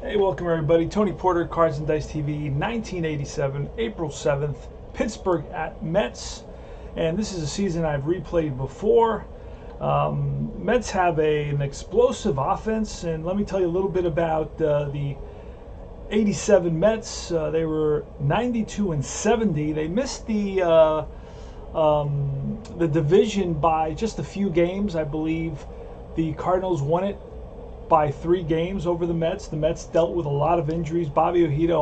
Hey, welcome everybody. Tony Porter, Cards and Dice TV, 1987, April 7th, Pittsburgh at Mets. And this is a season I've replayed before. Mets have an explosive offense, and let me tell you a little bit about the 87 Mets. They were 92-70. They missed the division by just a few games. I believe the Cardinals won it by 3 games over the Mets. The Mets dealt with a lot of injuries. Bobby Ojido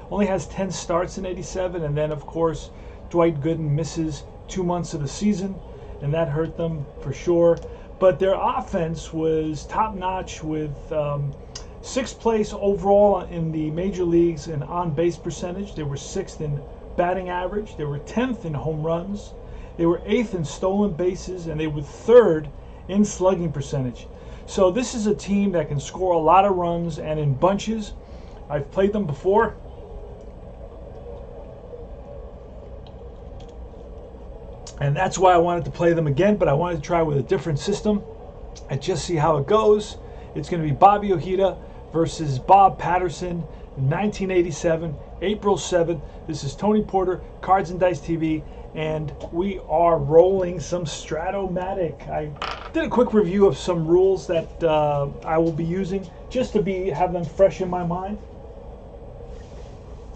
only has 10 starts in 87, and then of course Dwight Gooden misses 2 months of the season, and that hurt them for sure. But their offense was top notch with 6th place overall in the major leagues in on-base percentage. They were 6th in batting average. They were 10th in home runs. They were 8th in stolen bases, and they were 3rd in slugging percentage. So this is a team that can score a lot of runs and in bunches. I've played them before. And that's why I wanted to play them again, but I wanted to try with a different system and just see how it goes. It's going to be Bobby Ojeda versus Bob Patterson in 1987, April 7th. This is Tony Porter, Cards and Dice TV, and we are rolling some Strat-O-Matic. I did a quick review of some rules that I will be using just to have them fresh in my mind.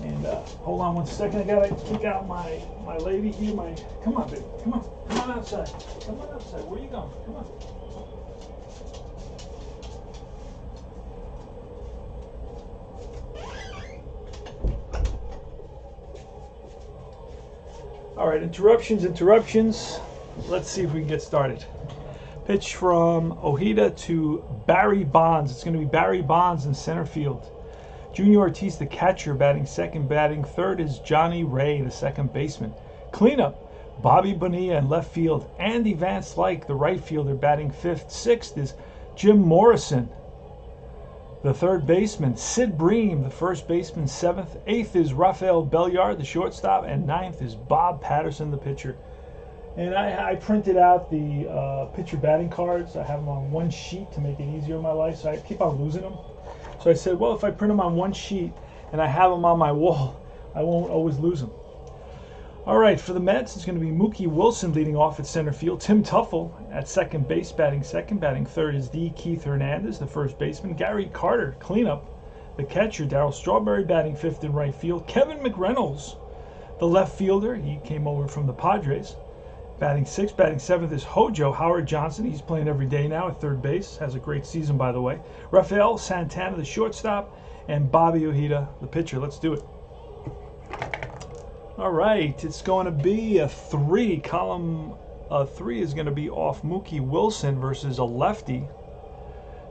And hold on one second, I gotta kick out my lady here. Come on, baby, come on outside. Come on outside. Where are you going? Come on. All right, interruptions. Let's see if we can get started. Pitch from Ojeda to Barry Bonds. It's going to be Barry Bonds in center field. Junior Ortiz, the catcher, batting second. Batting third is Johnny Ray, the second baseman. Cleanup, Bobby Bonilla in left field. Andy Van Slyke, the right fielder, batting fifth. Sixth is Jim Morrison, the third baseman. Sid Bream, the first baseman, seventh. Eighth is Raphael Bellyard, the shortstop. And ninth is Bob Patterson, the pitcher. And I printed out the pitcher batting cards. I have them on one sheet to make it easier in my life, so I keep on losing them. So I said, well, if I print them on one sheet and I have them on my wall, I won't always lose them. All right, for the Mets, it's going to be Mookie Wilson leading off at center field. Tim Tuffle at second base, batting second. Batting third is D. Keith Hernandez, the first baseman. Gary Carter, cleanup, the catcher. Darryl Strawberry batting fifth in right field. Kevin Mcreynolds, the left fielder. He came over from the Padres. Batting sixth. Batting seventh is Hojo Howard Johnson. He's playing every day now at third base. Has a great season, by the way. Rafael Santana, the shortstop, and Bobby Ojeda, the pitcher. Let's do it. All right, it's going to be a 3. Column 3 is going to be off Mookie Wilson versus a lefty.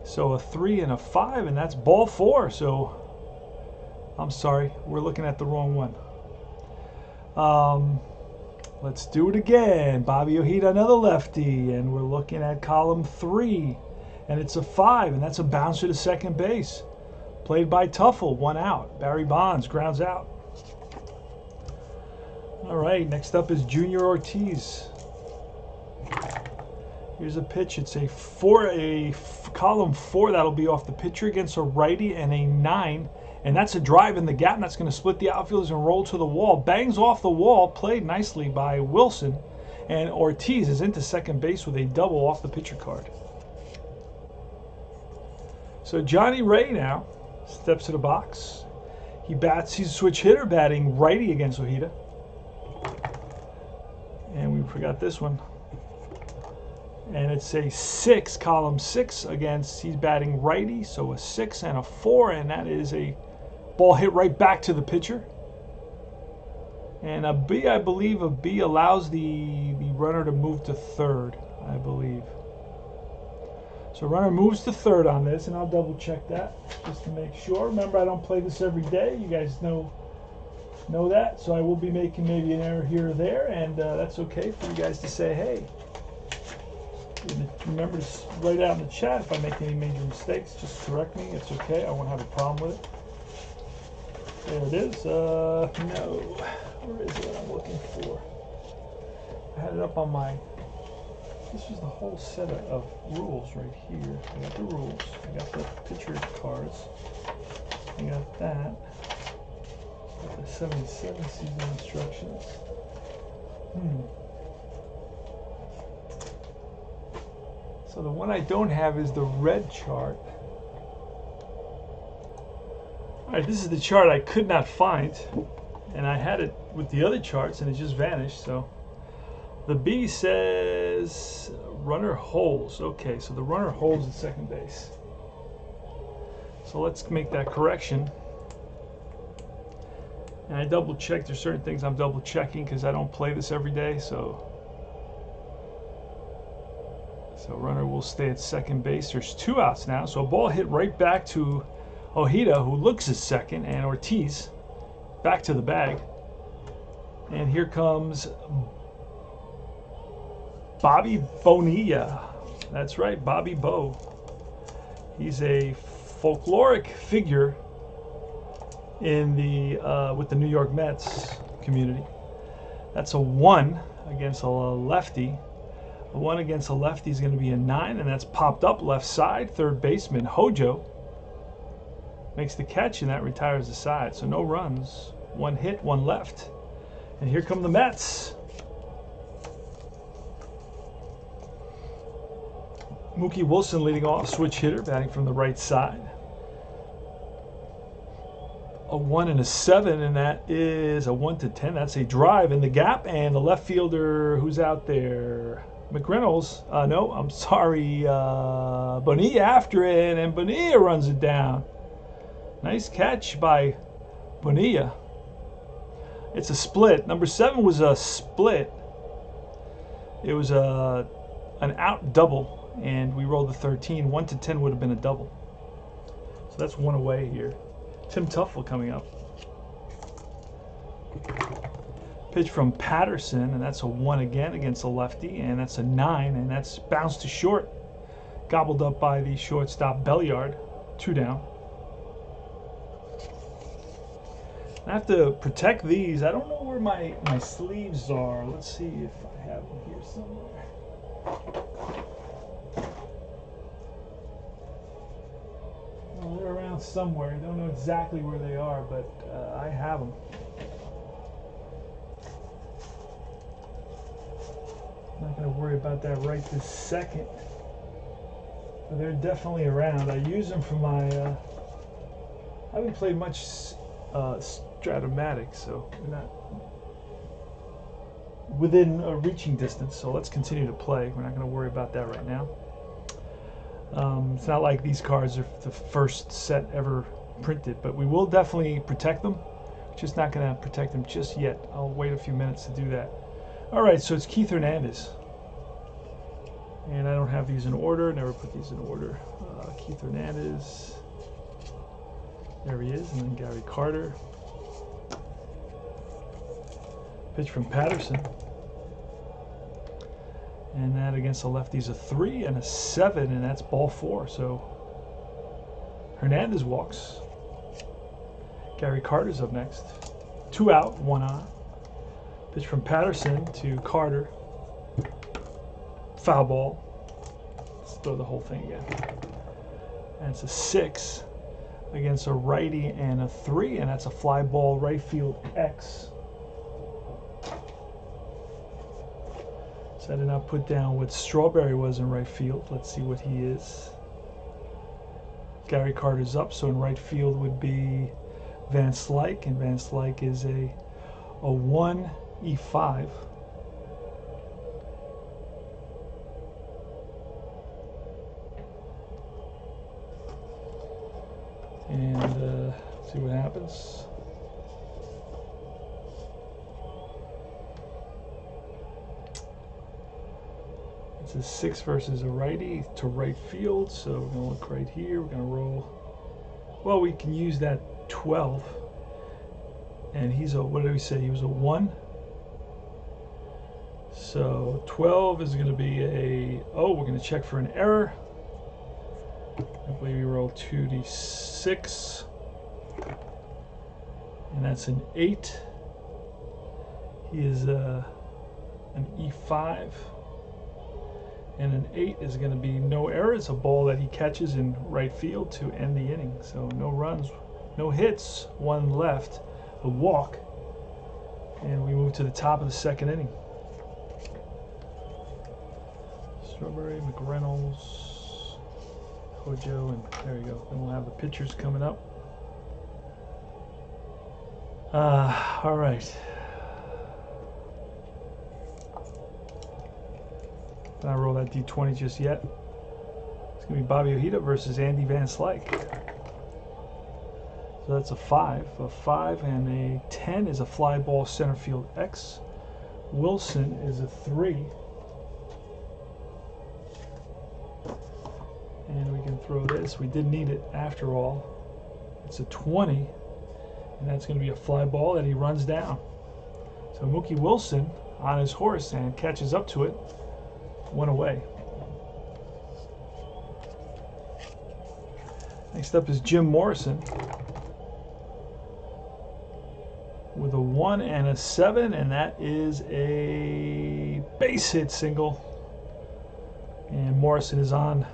So a 3 and a 5, and that's ball 4. So I'm sorry, we're looking at the wrong one. Let's do it again. Bobby Ojeda, another lefty, and we're looking at column 3, and it's a 5, and that's a bouncer to second base. Played by Tuffle, 1 out. Barry Bonds grounds out. All right, next up is Junior Ortiz. Here's a pitch. It's a column 4. That'll be off the pitcher against a righty, and a 9. And that's a drive in the gap, and that's going to split the outfielders and roll to the wall. Bangs off the wall, played nicely by Wilson. And Ortiz is into second base with a double off the pitcher card. So Johnny Ray now steps to the box. He bats. He's a switch hitter, batting righty against Ojeda. And we forgot this one. And it's a 6, column 6 against, he's batting righty, so a 6 and a 4, and that is a ball hit right back to the pitcher. And a B, I believe a B allows the runner to move to third, I believe. So runner moves to third on this, and I'll double check that just to make sure. Remember, I don't play this every day. You guys know that, so I will be making maybe an error here or there, and that's okay for you guys to say, hey. Remember to write out in the chat if I make any major mistakes. Just correct me. It's okay. I won't have a problem with it. There it is. No. Where is it I'm looking for? I had it up on my... This is the whole set of rules right here. I got the rules. I got the picture cards. cards. We got that. Got the 77 season instructions. So the one I don't have is the red chart. Alright, this is the chart I could not find. And I had it with the other charts and it just vanished. So the B says runner holds. Okay, so the runner holds at second base. So let's make that correction. And I double checked. There's certain things I'm double checking because I don't play this every day. So runner will stay at second base. There's 2 outs now. So a ball hit right back to Ojido, who looks at second, and Ortiz back to the bag. And here comes Bobby Bonilla. That's right, Bobby Bo. He's a folkloric figure in the with the New York Mets community. That's a 1 against a lefty. A 1 against a lefty is going to be a 9, and that's popped up left side. Third baseman Ojido makes the catch, and that retires the side. So no runs. 1 hit, 1 left. And here come the Mets. Mookie Wilson leading off, switch hitter, batting from the right side. A 1 and a 7, and that is a 1 to 10. That's a drive in the gap, and the left fielder who's out there, Mcreynolds. No, I'm sorry, Bonilla after it, and Bonilla runs it down. Nice catch by Bonilla. It's a split. Number 7 was a split. It was an out double, and we rolled the 13. 1 to 10 would have been a double. So that's 1 away here. Tim Tuffle coming up. Pitch from Patterson, and that's a 1 again against a lefty, and that's a 9, and that's bounced to short. Gobbled up by the shortstop Bellyard. 2 down. I have to protect these. I don't know where my sleeves are. Let's see if I have them here somewhere. Well, they're around somewhere. I don't know exactly where they are, but I have them. I'm not going to worry about that right this second. But they're definitely around. I use them for my... I haven't played much Strat-O-Matic, so we're not within a reaching distance. So let's continue to play. We're not going to worry about that right now. It's not like these cards are the first set ever printed, but we will definitely protect them. Just not going to protect them just yet. I'll wait a few minutes to do that. All right, so it's Keith Hernandez. And I don't have these in order. Never put these in order. Keith Hernandez. There he is. And then Gary Carter. Pitch from Patterson. And that against the lefties a 3 and a 7, and that's ball 4. So Hernandez walks. Gary Carter's up next. 2 out, 1 on. Pitch from Patterson to Carter. Foul ball. Let's throw the whole thing again. And it's a 6 against a righty and a 3, and that's a fly ball right field X. So I did not put down what Strawberry was in right field. Let's see what he is. Gary Carter's up, so in right field would be Van Slyke, and Van Slyke is a 1 E5. And see what happens. It's a 6 versus a righty to right field, so we're going to look right here. We're going to roll. Well, we can use that 12. And he's a, what did we say? He was a 1. So 12 is going to be a, oh, we're going to check for an error. I believe we roll 2d6. And that's an 8. He is an E5. And an 8 is going to be no errors, a ball that he catches in right field to end the inning. So no runs, no hits, 1 left, a walk, and we move to the top of the second inning. Strawberry, Mcreynolds, Ojido, and there you go. Then we'll have the pitchers coming up. All right. Not roll that D20 just yet. It's going to be Bobby Ojeda versus Andy Van Slyke. So that's a 5. A 5 and a 10 is a fly ball center field X. Wilson is a 3. And we can throw this. We did need it after all. It's a 20. And that's going to be a fly ball that he runs down. So Mookie Wilson on his horse and catches up to it. 1 away. Next up is Jim Morrison with a 1 and a 7, and that is a base hit single. And Morrison is on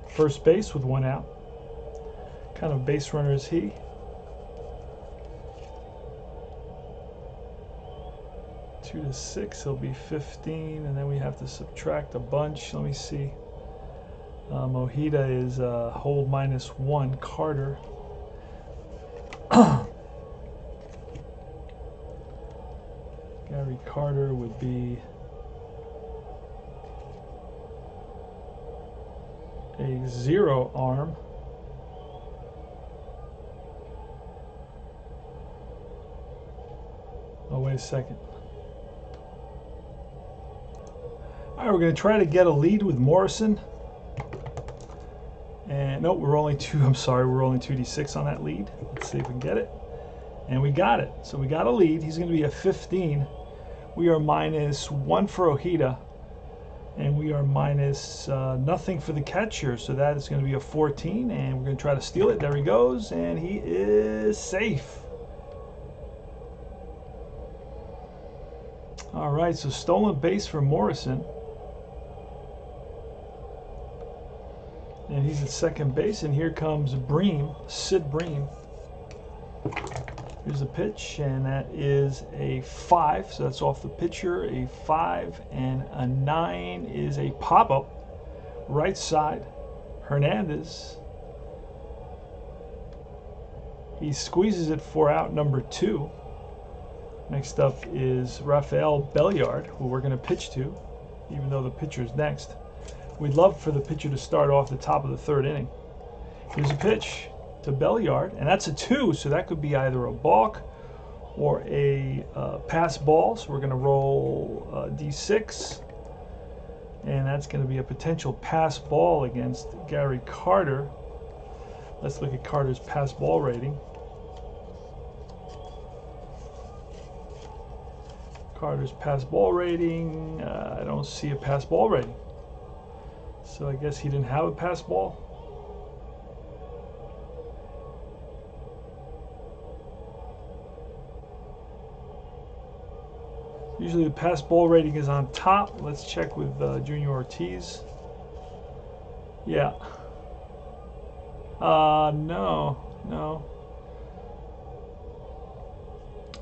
first base with 1 out. What kind of base runner is he? To 6, he'll be 15, and then we have to subtract a bunch. Let me see. Ojeda is hold -1. Carter. Gary Carter would be a 0 arm. Oh, wait a second. All right, we're going to try to get a lead with Morrison. And no, we're only 2. I'm sorry, we're only 2d6 on that lead. Let's see if we can get it. And we got it. So we got a lead. He's going to be a 15. We are -1 for Ojeda. And we are minus nothing for the catcher. So that is going to be a 14. And we're going to try to steal it. There he goes. And he is safe. All right, so stolen base for Morrison. And he's at second base, and here comes Bream, Sid Bream. Here's a pitch, and that is a 5, so that's off the pitcher. A 5 and a 9 is a pop-up. Right side, Hernandez. He squeezes it for out number 2. Next up is Raphael Bellyard, who we're going to pitch to, even though the pitcher's next. We'd love for the pitcher to start off the top of the 3rd inning. Here's a pitch to Bellyard, and that's a 2, so that could be either a balk or a pass ball. So we're going to roll D6, and that's going to be a potential pass ball against Gary Carter. Let's look at Carter's pass ball rating. Carter's pass ball rating, I don't see a pass ball rating. So I guess he didn't have a pass ball. Usually the pass ball rating is on top. Let's check with Junior Ortiz. Yeah. No.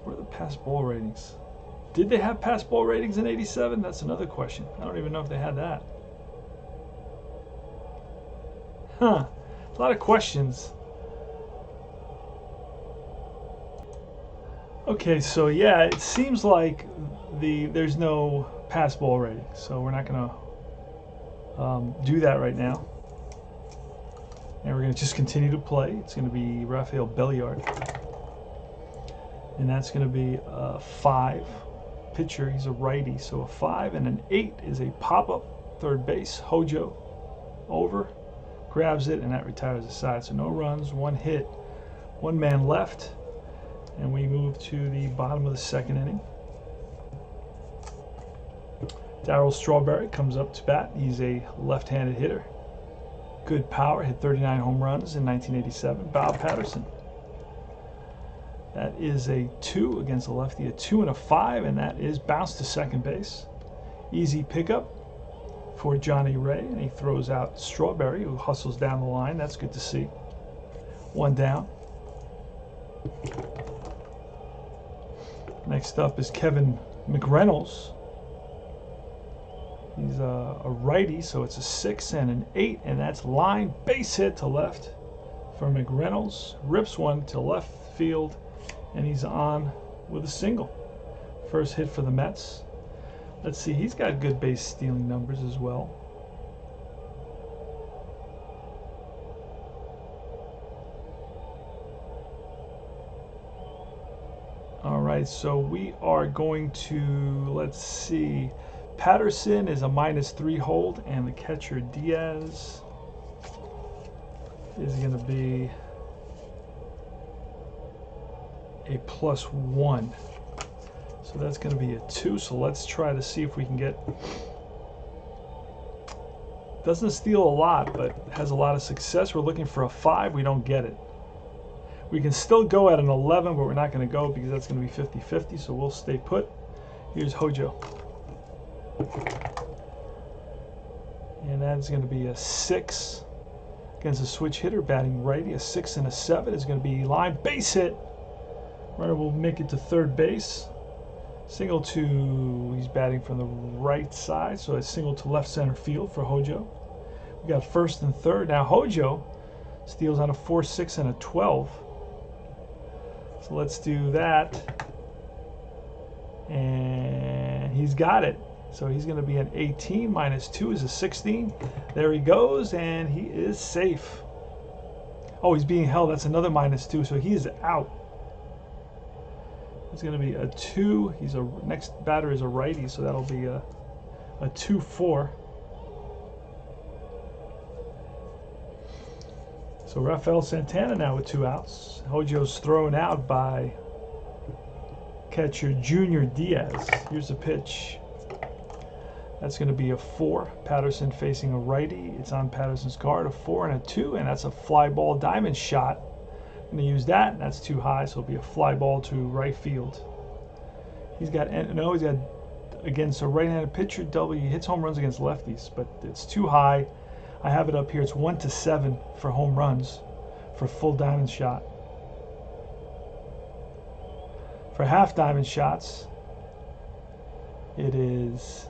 Where are the pass ball ratings? Did they have pass ball ratings in '87? That's another question. I don't even know if they had that. Huh. A lot of questions. Okay, so yeah, it seems like there's no pass ball rating, so we're not going to do that right now. And we're going to just continue to play. It's going to be Raphael Bellyard. And that's going to be a 5. Pitcher, he's a righty, so a 5 and an 8 is a pop-up. 3rd base, Hojo over. Grabs it, and that retires the side. So no runs, 1 hit, 1 man left, and we move to the bottom of the 2nd inning. Darryl Strawberry comes up to bat. He's a left-handed hitter. Good power, hit 39 home runs in 1987. Bob Patterson. That is a 2 against a lefty, a 2 and a 5, and that is bounced to second base. Easy pickup. for Johnny Ray, and he throws out Strawberry, who hustles down the line. That's good to see. One down. Next up is Kevin Mcreynolds. He's a righty, so it's a 6 and an 8, and that's line base hit to left for Mcreynolds. Rips one to left field, and he's on with a single. First hit for the Mets. Let's see, he's got good base stealing numbers as well. All right, so we are going to, let's see, Patterson is a -3 hold, and the catcher Diaz is going to be a +1. So that's going to be a 2. So let's try to see if we can get. Doesn't steal a lot, but has a lot of success. We're looking for a 5. We don't get it. We can still go at an 11, but we're not going to go because that's going to be 50-50. So we'll stay put. Here's Ojido. And that's going to be a 6 against a switch hitter batting righty. A 6 and a 7 is going to be line base hit. Runner will make it to third base. Single to, he's batting from the right side, so a single to left center field for Ojido. We got first and third. Now Ojido steals on a 4, 6, and a 12. So let's do that. And he's got it. So he's going to be an 18, -2 is a 16. There he goes, and he is safe. Oh, he's being held. That's another -2, so he is out. It's going to be a 2. He's a next batter is a righty, so that'll be a 2-4. So Rafael Santana now with 2 outs. Ojido's thrown out by catcher Junior Diaz. Here's the pitch. That's going to be a 4. Patterson facing a righty. It's on Patterson's card, a 4 and a 2, and that's a fly ball diamond shot. I'm going to use that, and that's too high, so it'll be a fly ball to right field. He's got against a right-handed pitcher, he hits home runs against lefties, but it's too high. I have it up here. It's 1-7 for home runs for full diamond shot. For half diamond shots, it is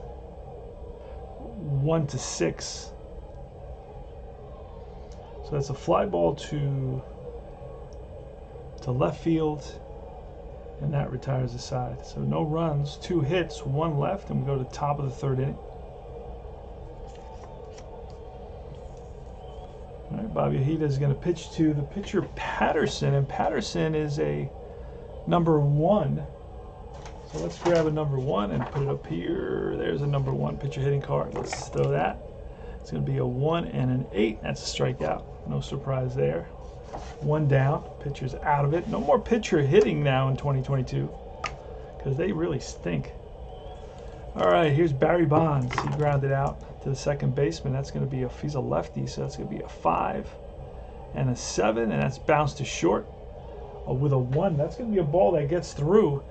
1-6. So that's a fly ball to left field, and that retires the side. So no runs, 2 hits, 1 left, and we go to the top of the 3rd inning. All right, Bobby Ojeda is going to pitch to the pitcher Patterson, and Patterson is a number 1. So let's grab a number 1 and put it up here. There's a number 1 pitcher hitting card. Let's throw that. It's going to be a 1 and an 8. That's a strikeout. No surprise there. 1 down. Pitcher's out of it. No more pitcher hitting now in 2022 because they really stink. All right, here's Barry Bonds. He grounded out to the second baseman. That's going to be he's a lefty, so that's going to be a 5 and a 7, and that's bounced to short with a 1. That's going to be a ball that gets through.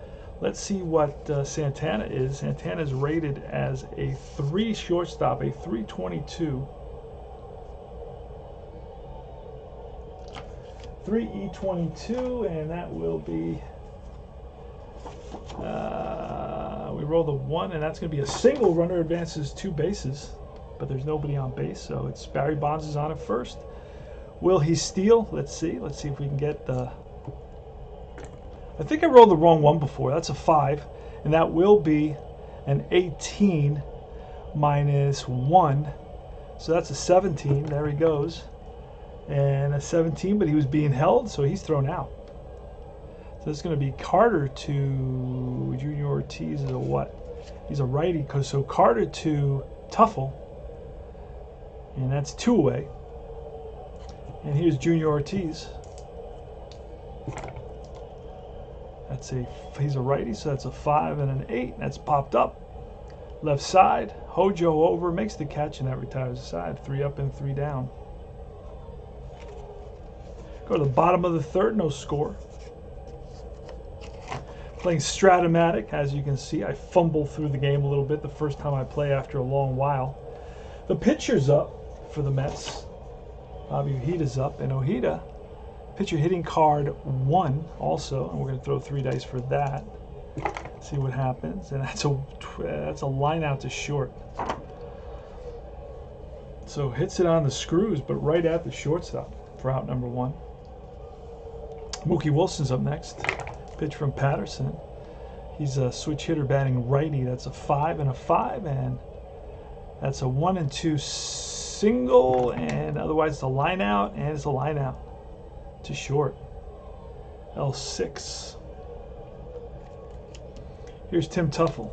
Let's see what Santana is. Santana is rated as a 3 shortstop, a 322. 3E22, and that will be, we roll the 1, and that's going to be a single. Runner advances 2 bases, but there's nobody on base, so it's Barry Bonds is on at first. Will he steal? Let's see if we can get the, I think I rolled the wrong one before. That's a 5, and that will be an 18 -1, so that's a 17. There he goes. And a 17, but he was being held, so he's thrown out. So it's going to be Carter to Junior Ortiz is a what? He's a righty, so Carter to Tuffle, and that's 2 away. And here's Junior Ortiz. He's a righty, so that's a 5 and an 8. That's popped up. Left side, Ojido over, makes the catch, and that retires the side. 3 up and 3 down. Go to the bottom of the 3rd, no score. Playing Strat-O-Matic, as you can see. I fumble through the game a little bit the first time I play after a long while. The pitcher's up for the Mets. Bobby Ojida's up, and Ojida, pitcher hitting card 1 also, and we're going to throw 3 dice for that. See what happens, and that's a line out to short. So hits it on the screws, but right at the shortstop for out number 1. Mookie Wilson's up next. Pitch from Patterson. He's a switch hitter batting righty. That's a 5 and a 5, and that's a 1 and 2 single, and otherwise it's a line out, and it's a line out to short. L6. Here's Tim Tuffle.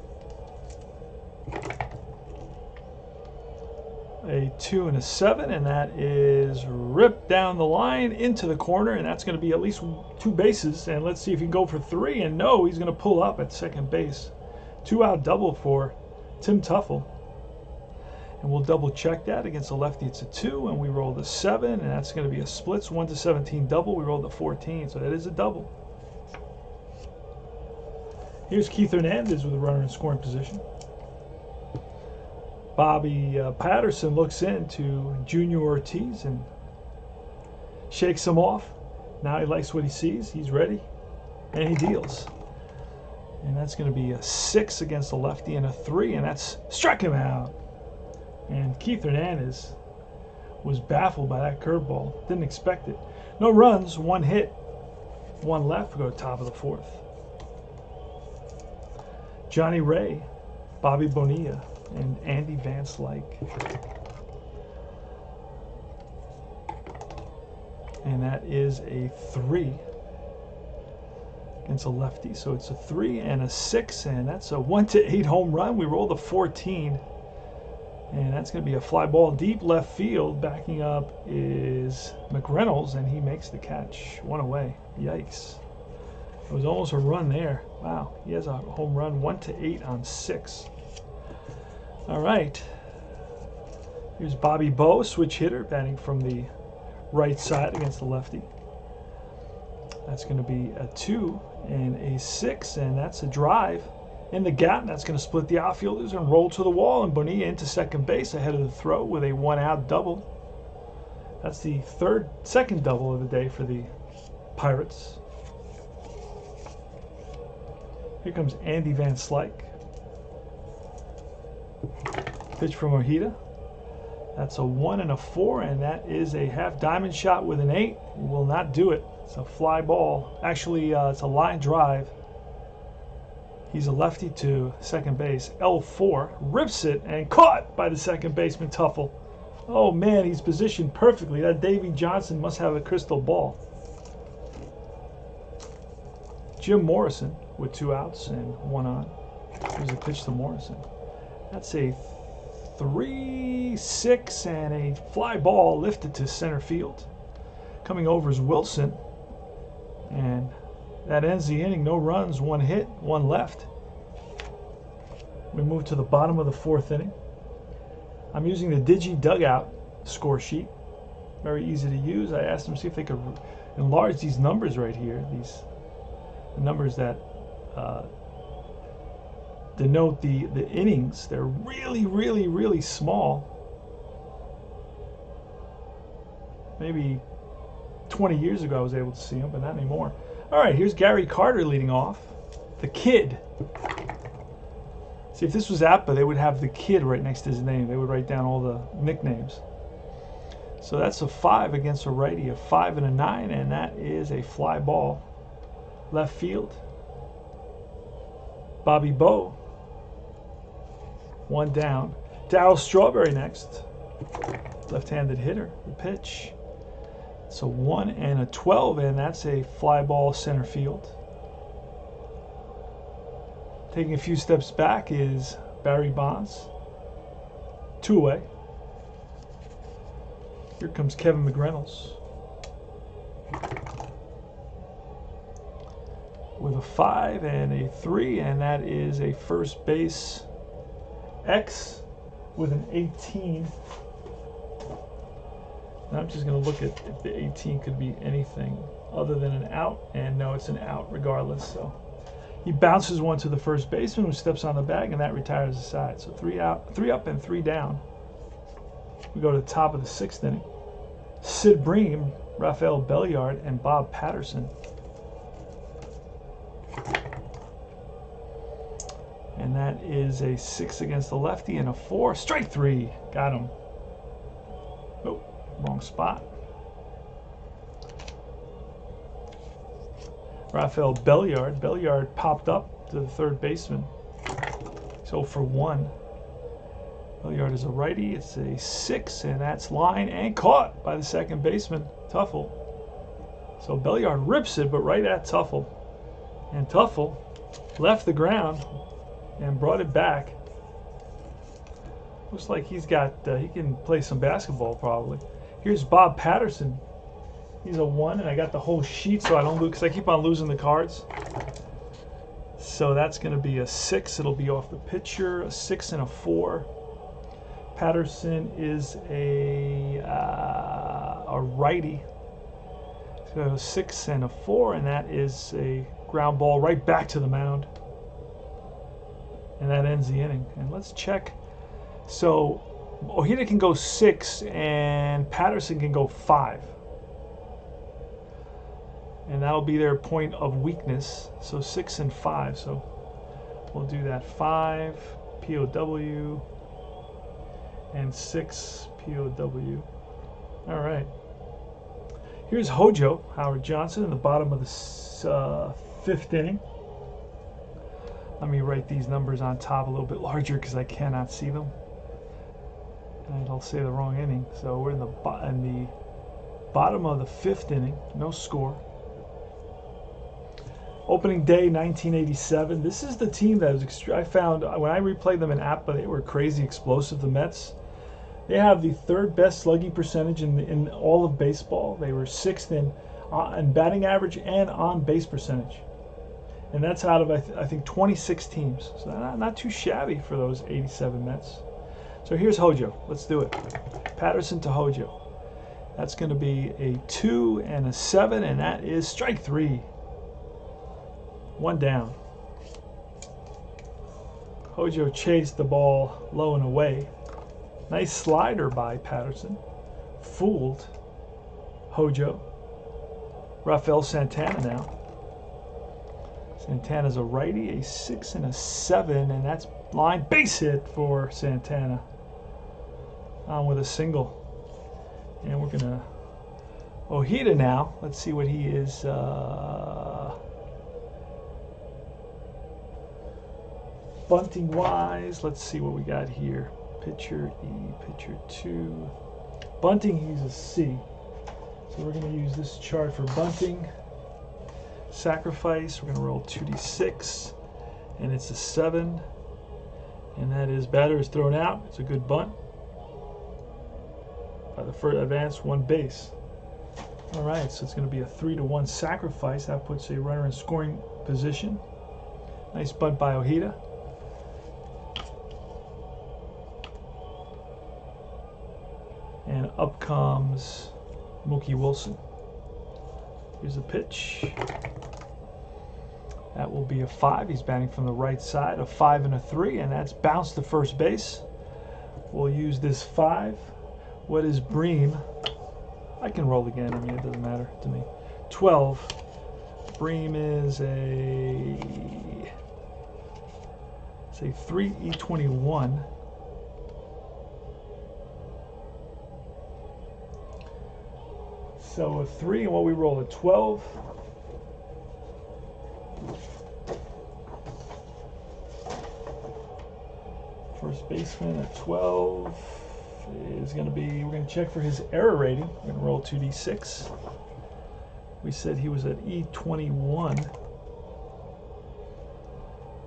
A 2 and a 7, and that is ripped down the line into the corner, and that's going to be at least 2 bases. And let's see if he can go for 3, and no, he's going to pull up at second base. 2-out double for Tim Tuffle. And we'll double check that against the lefty. It's a 2, and we roll the 7, and that's going to be a splits 1 to 17 double. We rolled the 14, so that is a double. Here's Keith Hernandez with a runner in scoring position. Bobby Patterson looks into Junior Ortiz and shakes him off. Now he likes what he sees. He's ready, and he deals. And that's going to be a 6 against the lefty and a 3, and that's struck him out. And Keith Hernandez was baffled by that curveball. Didn't expect it. No runs, 1 hit, 1 left. We go to top of the 4th. Johnny Ray, Bobby Bonilla, and Andy Van Slyke. And that is a 3 against a lefty. So it's a 3 and a 6, and that's a 1 to 8 home run. We rolled a 14. And that's going to be a fly ball deep left field. Backing up is Mcreynolds, and he makes the catch. 1 away. Yikes. It was almost a run there. Wow, he has a home run. 1 to 8 on 6. All right. Here's Bobby Bo, switch hitter, batting from the right side against the lefty. That's going to be a 2 and a 6, and that's a drive in the gap. That's going to split the outfielders and roll to the wall, and Bonilla into second base ahead of the throw with a 1-out double. That's the second double of the day for the Pirates. Here comes Andy Van Slyke. Pitch from Ojida. That's a 1 and a 4, and that is a half diamond shot with an 8. Will not do it. It's a fly ball. Actually, it's a line drive. He's a lefty to second base. L4 rips it and caught by the second baseman Tuffle. Oh man, he's positioned perfectly. That Davey Johnson must have a crystal ball. Jim Morrison with 2 outs and 1 on. Here's a pitch to Morrison. That's a 3-6 and a fly ball lifted to center field. Coming over is Wilson, and that ends the inning. No runs, 1 hit, 1 left. We move to the bottom of the 4th inning. I'm using the Digi Dugout score sheet. Very easy to use. I asked them to see if they could enlarge these numbers right here. The numbers that denote the innings. They're really, really, really small. Maybe 20 years ago I was able to see them, but not anymore. All right, here's Gary Carter leading off. The Kid. See, if this was APBA, they would have the Kid right next to his name. They would write down all the nicknames. So that's a 5 against a righty, a 5 and a 9, and that is a fly ball. Left field. Bobby Bo. 1 down. Darryl Strawberry next. Left-handed hitter. The pitch. It's a 1 and a 12, and that's a fly ball center field. Taking a few steps back is Barry Bonds. 2 away. Here comes Kevin Mcreynolds with a 5 and a 3, and that is a first base X with an 18. Now I'm just going to look at if the 18 could be anything other than an out, and no, it's an out regardless. So he bounces one to the first baseman, who steps on the bag, and that retires the side. So 3 out, 3 up, and 3 down. We go to the top of the 6th inning. Sid Bream, Raphael Bellyard, and Bob Patterson. And that is a 6 against the lefty and a 4. Strike 3. Got him. Oh, wrong spot. Raphael Bellyard. Bellyard popped up to the 3rd baseman. He's 0 for 1. Bellyard is a righty. It's a 6, and that's line and caught by the 2nd baseman, Tuffle. So Bellyard rips it, but right at Tuffle. And Tuffle left the ground and brought it back. Looks like he's got, he can play some basketball probably. Here's Bob Patterson. He's a 1, and I got the whole sheet so I don't lose, because I keep on losing the cards. So that's going to be a 6. It'll be off the pitcher, a 6 and a 4. Patterson is a righty. So a 6 and a 4, and that is a ground ball right back to the mound. And that ends the inning. And let's check. So Ojeda can go 6, and Patterson can go 5. And that'll be their point of weakness. So 6 and 5. So we'll do that. 5 POW and 6 POW. All right. Here's Hojo, Howard Johnson, in the bottom of the 5th inning. Let me write these numbers on top a little bit larger because I cannot see them. And I'll say the wrong inning. So we're in the bottom of the 5th inning. No score. Opening day 1987. This is the team that was I found when I replayed them in APBA, they were crazy explosive, the Mets. They have the 3rd best slugging percentage in all of baseball. They were 6th in batting average and on base percentage. And that's out of, I think, 26 teams. So not too shabby for those 87 Mets. So here's Hojo. Let's do it. Patterson to Hojo. That's going to be a 2 and a 7, and that is strike 3. 1 down. Hojo chased the ball low and away. Nice slider by Patterson. Fooled Hojo. Rafael Santana now. Santana's a righty, a 6 and a 7, and that's line base hit for Santana. On with a single. And we're gonna Ojeda now. Let's see what he is. Bunting wise, let's see what we got here. Pitcher E, pitcher 2. Bunting, he's a C. So we're going to use this chart for bunting. Sacrifice, we're going to roll 2d6, and it's a 7. And that is batter is thrown out. It's a good bunt. By the first advance, 1 base. All right, so it's going to be a 3-1 sacrifice. That puts a runner in scoring position. Nice bunt by Ojeda. And up comes Mookie Wilson. Here's a pitch. That will be a 5. He's batting from the right side. A 5 and a 3, and that's bounced to first base. We'll use this 5. What is Bream? I can roll again. I mean, it doesn't matter to me. 12. Bream is a 3E21. So a 3, and what we roll, a 12. First baseman at 12 is going to be, we're going to check for his error rating. We're going to roll 2d6. We said he was at E21.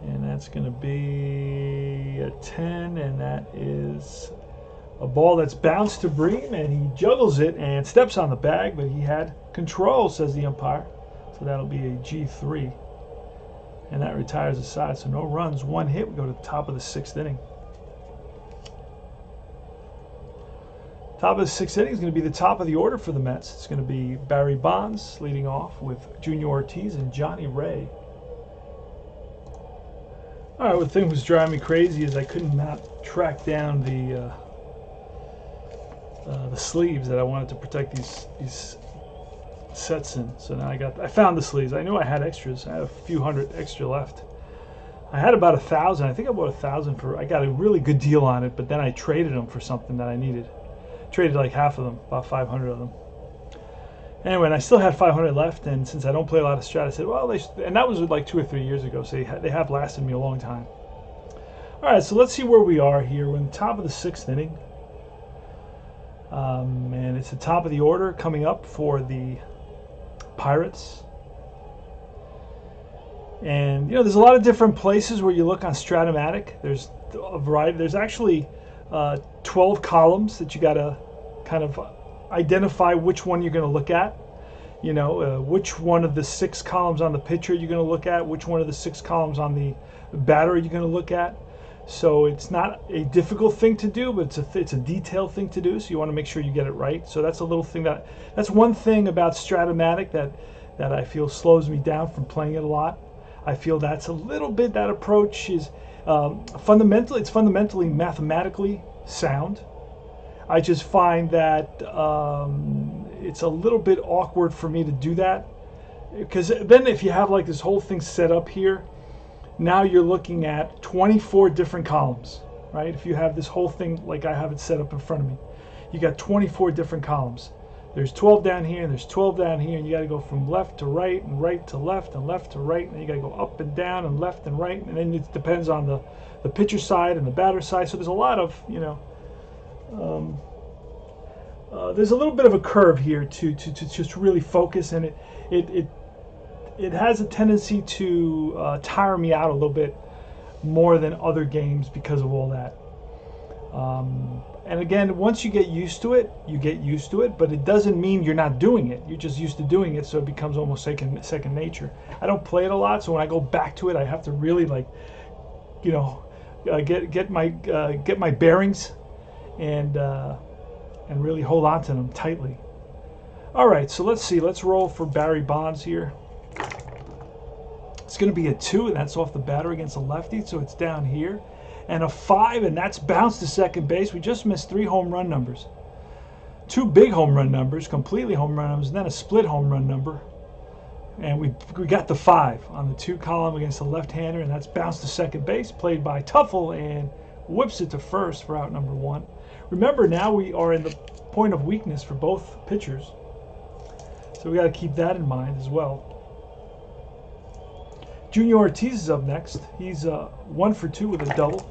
And that's going to be a 10, and that is a ball that's bounced to Bream, and he juggles it and steps on the bag, but he had control, says the umpire. So that'll be a G3. And that retires the side. So no runs, 1 hit. We go to the top of the 6th inning. Top of the 6th inning is going to be the top of the order for the Mets. It's going to be Barry Bonds leading off with Junior Ortiz and Johnny Ray. All right, the thing was driving me crazy is I could not track down the sleeves that I wanted to protect these sets in. So now I found the sleeves. I knew I had extras. I had a few hundred extra left. I had about 1,000. I think I bought 1,000 for. I got a really good deal on it, but then I traded them for something that I needed. Traded like half of them, about 500 of them. Anyway, and I still had 500 left, and since I don't play a lot of Strat, I said, well, and that was like 2 or 3 years ago, so they have lasted me a long time. All right, so let's see where we are here. We're in the top of the 6th inning. And it's the top of the order coming up for the Pirates. And, you know, there's a lot of different places where you look on Strat-O-Matic. There's a variety. There's actually 12 columns that you got to kind of identify which one you're going to look at. You know, which one of the 6 columns on the pitcher you're going to look at, which one of the 6 columns on the batter you're going to look at. So it's not a difficult thing to do, but it's a detailed thing to do. So you want to make sure you get it right. So that's a little thing that's one thing about Strat-O-Matic that I feel slows me down from playing it a lot. I feel that's a little bit, that approach is fundamentally mathematically sound. I just find that it's a little bit awkward for me to do that, because then if you have like this whole thing set up here, now you're looking at 24 different columns, right? If you have this whole thing like I have it set up in front of me, you got 24 different columns. There's 12 down here, and there's 12 down here, and you got to go from left to right, and right to left, and left to right, and then you got to go up and down, and left and right, and then it depends on the pitcher side and the batter side. So there's a lot of, you know, there's a little bit of a curve here to just really focus, and it has a tendency to tire me out a little bit more than other games because of all that. And again, once you get used to it, you get used to it, but it doesn't mean you're not doing it. You're just used to doing it, so it becomes almost second nature. I don't play it a lot, so when I go back to it, I have to really, like, you know, get my bearings and really hold on to them tightly. All right, so let's see. Let's roll for Barry Bonds here. It's going to be a 2, and that's off the batter against a lefty, so it's down here. And a 5, and that's bounced to second base. We just missed 3 home run numbers. 2 big home run numbers, completely home run numbers, and then a split home run number. And we got the 5 on the 2 column against the left-hander, and that's bounced to second base, played by Tuffle, and whips it to first for out number 1. Remember, now we are in the point of weakness for both pitchers, so we got to keep that in mind as well. Junior Ortiz is up next. He's 1 for 2 with a double.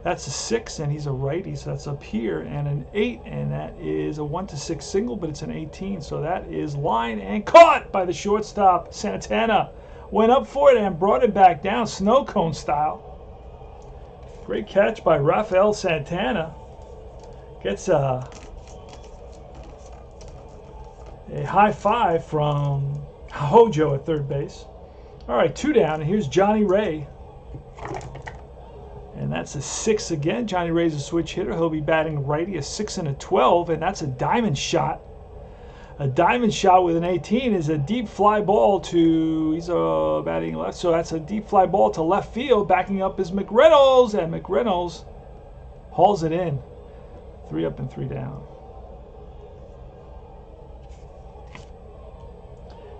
That's a 6, and he's a righty, so that's up here, and an 8, and that is a 1-6 single, but it's an 18, so that is line and caught by the shortstop. Santana went up for it and brought it back down, snow cone style. Great catch by Raphael Santana. Gets a high five from Ojido at third base. All right, 2 down, and here's Johnny Ray. And that's a 6 again. Johnny Ray's a switch hitter. He'll be batting righty, a 6 and a 12, and that's a diamond shot. A diamond shot with an 18 is a deep fly ball to, he's batting left, so that's a deep fly ball to left field. Backing up is Mcreynolds, and Mcreynolds hauls it in. 3 up and 3 down.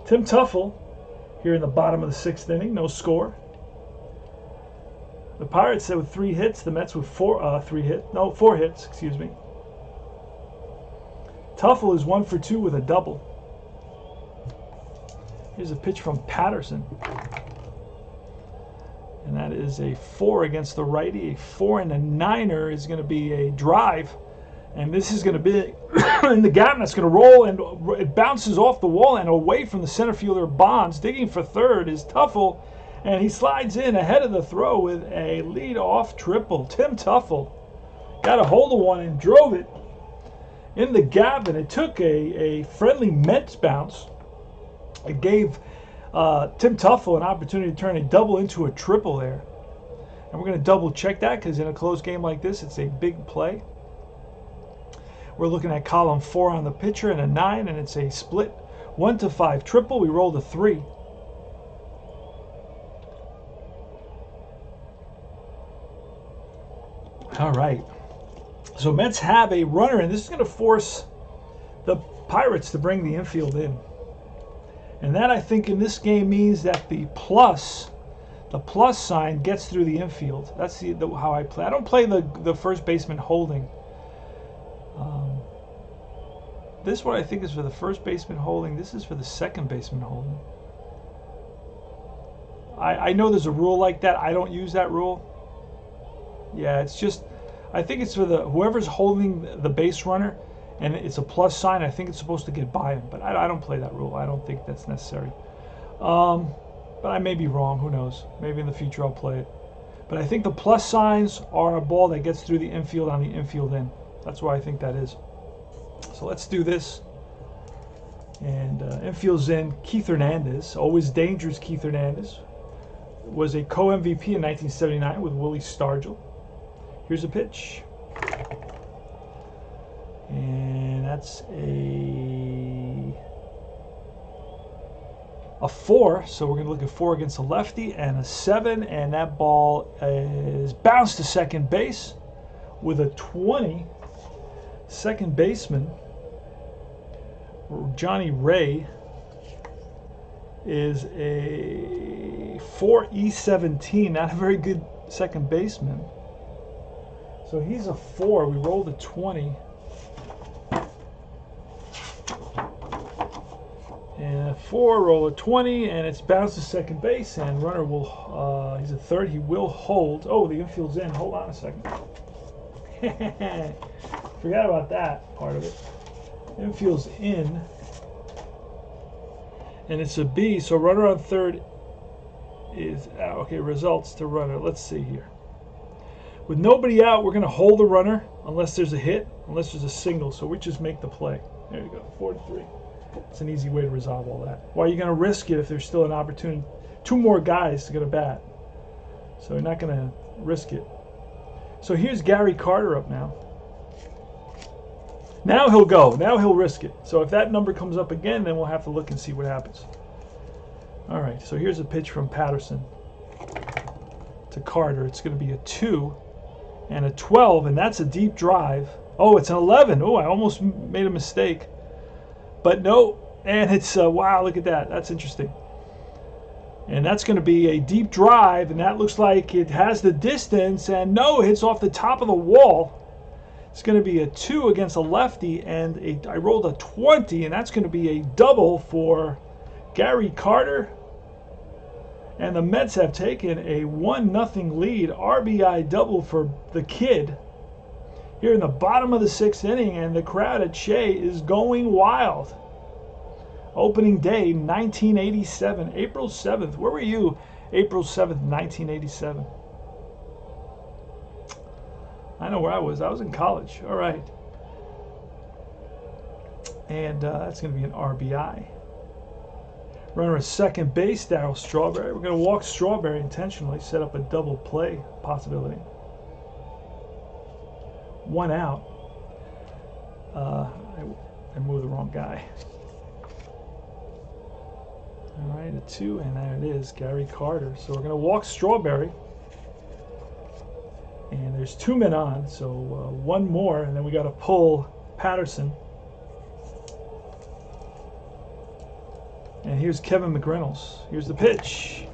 Tim Tuffle here in the bottom of the 6th inning, no score. The Pirates with 3 hits, the Mets with 4 hits, excuse me. Tuffle is 1 for 2 with a double. Here's a pitch from Patterson. And that is a 4 against the righty. A 4 and a 9er is going to be a drive. And this is going to be in the gap, and that's going to roll, and it bounces off the wall and away from the center fielder Bonds. Digging for third is Tuffle, and he slides in ahead of the throw with a lead-off triple. Tim Tuffle got a hold of one and drove it in the gap, and it took a friendly Mets bounce. It gave Tim Tuffle an opportunity to turn a double into a triple there. And we're going to double check that, because in a close game like this, it's a big play. We're looking at column 4 on the pitcher and a 9, and it's a split 1-5 triple. We rolled a 3. All right. So Mets have a runner, and this is going to force the Pirates to bring the infield in. And that, I think, in this game means that the plus sign gets through the infield. That's how I play. I don't play the first baseman holding. This one I think is for the first baseman holding. This is for the second baseman holding. I know there's a rule like that. I don't use that rule. Yeah, it's just, I think it's for whoever's holding the base runner, and it's a plus sign. I think it's supposed to get by him, but I don't play that rule. I don't think that's necessary. But I may be wrong. Who knows? Maybe in the future I'll play it. But I think the plus signs are a ball that gets through the infield on the infield in. That's why I think that is. So let's do this. And infield's in. Keith Hernandez, always dangerous. Keith Hernandez was a co-MVP in 1979 with Willie Stargell. Here's a pitch. And that's a 4, so we're going to look at 4 against a lefty, and a 7, and that ball is bounced to second base with a 20. Second baseman Johnny Ray is a 4E17, not a very good second baseman. So he's a 4. We rolled a 20. And a 4, roll a 20, and it's bounced to second base, and runner will, he's a third, he will hold. Oh, the infield's in. Hold on a second. Forgot about that part of it. Infield's in. And it's a B, so runner on third is out. Okay, results to runner. Let's see here. With nobody out, we're going to hold the runner unless there's a hit, unless there's a single. So we just make the play. There you go, 4-3. It's an easy way to resolve all that. Why are you going to risk it if there's still an opportunity? 2 more guys to get a bat. So you're not going to risk it. So here's Gary Carter up now. Now he'll go. Now he'll risk it. So if that number comes up again, then we'll have to look and see what happens. All right, so here's a pitch from Patterson to Carter. It's going to be a 2 and a 12, and that's a deep drive. Oh, it's an 11. Oh, I almost made a mistake. But no, and it's, wow, look at that. That's interesting. And that's going to be a deep drive, and that looks like it has the distance, and no, it hits off the top of the wall. It's going to be a 2 against a lefty, and I rolled a 20, and that's going to be a double for Gary Carter. And the Mets have taken a 1-0 lead, RBI double for the kid here in the bottom of the 6th inning, and the crowd at Shea is going wild. Opening day, 1987, April 7th. Where were you April 7th, 1987? I know where I was. I was in college. All right. And that's going to be an RBI. Runner at second base, Darryl Strawberry. We're going to walk Strawberry intentionally, set up a double play possibility. 1 out. I moved the wrong guy. All right, a 2, and there it is, Gary Carter. So we're going to walk Strawberry. And there's 2 men on, so 1 more, and then we got to pull Patterson. And here's Kevin Mcreynolds. Here's the pitch.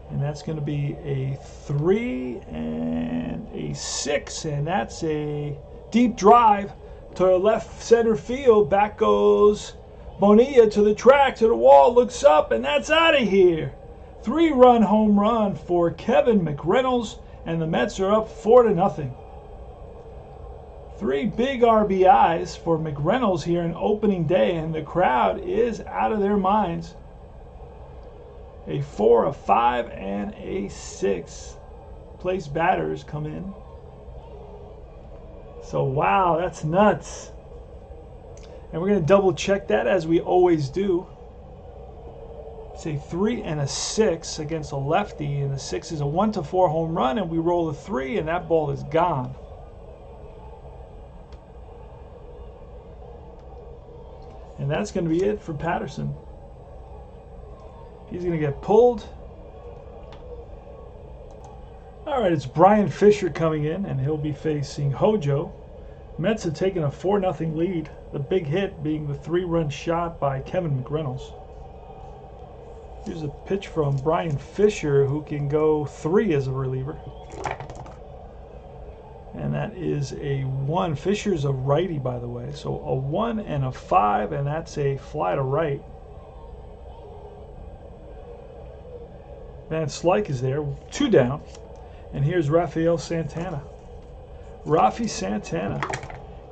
And that's going to be a 3 and a 6, and that's a deep drive to left center field. Back goes Bonilla to the track, to the wall, looks up, and that's out of here. 3-run home run for Kevin Mcreynolds, and the Mets are up 4-0. 3 big RBIs for Mcreynolds here in opening day, and the crowd is out of their minds. A 4, a 5, and a 6. Place batters come in. So, wow, that's nuts. And we're going to double check that as we always do. It's a 3 and a 6 against a lefty, and the 6 is a 1-4 home run, and we roll a 3, and that ball is gone. And that's going to be it for Patterson. He's going to get pulled. All right, it's Brian Fisher coming in, and he'll be facing Hojo. Mets have taken a 4-0 lead. The big hit being the 3-run shot by Kevin Mcreynolds. Here's a pitch from Brian Fisher, who can go 3 as a reliever. And that is a 1. Fisher's a righty, by the way. So a 1 and a 5, and that's a fly to right. And Slyke is there, 2 down. And here's Raphael Santana. Rafi Santana.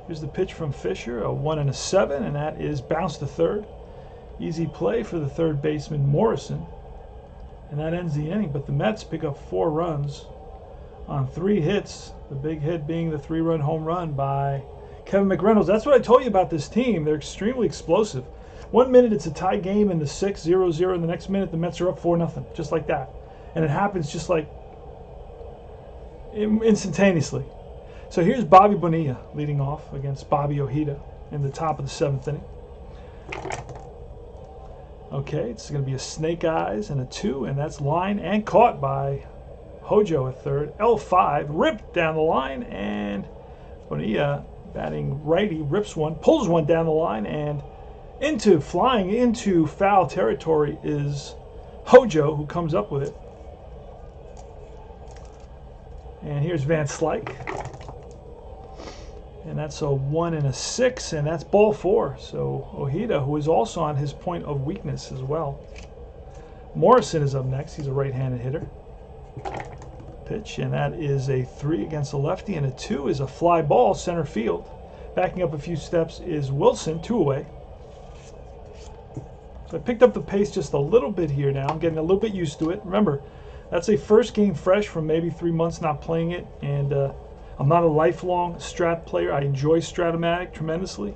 Here's the pitch from Fisher, a 1 and a 7, and that is bounce to third. Easy play for the third baseman, Morrison. And that ends the inning. But the Mets pick up 4 runs on 3 hits. The big hit being the 3-run home run by Kevin Mcreynolds. That's what I told you about this team. They're extremely explosive. 1 minute it's a tie game in the 6th, 0-0. And the next minute the Mets are up 4-0. Just like that. And it happens just like instantaneously. So here's Bobby Bonilla leading off against Bobby Ojeda in the top of the 7th inning. Okay, it's going to be a snake eyes and a 2, and that's line and caught by Ojido at third. L5 ripped down the line, and Bonilla, batting righty, rips one, pulls one down the line, and flying into foul territory is Ojido, who comes up with it. And here's Van Slyke. And that's a 1 and a 6, and that's ball 4. So Ojido, who is also on his point of weakness as well. Morrison is up next. He's a right-handed hitter. Pitch, and that is a 3 against the lefty, and a 2 is a fly ball center field. Backing up a few steps is Wilson, 2 away. So I picked up the pace just a little bit here now. I'm getting a little bit used to it. Remember, that's a first game fresh from maybe 3 months not playing it, and I'm not a lifelong Strat player. I enjoy Strat-O-Matic tremendously,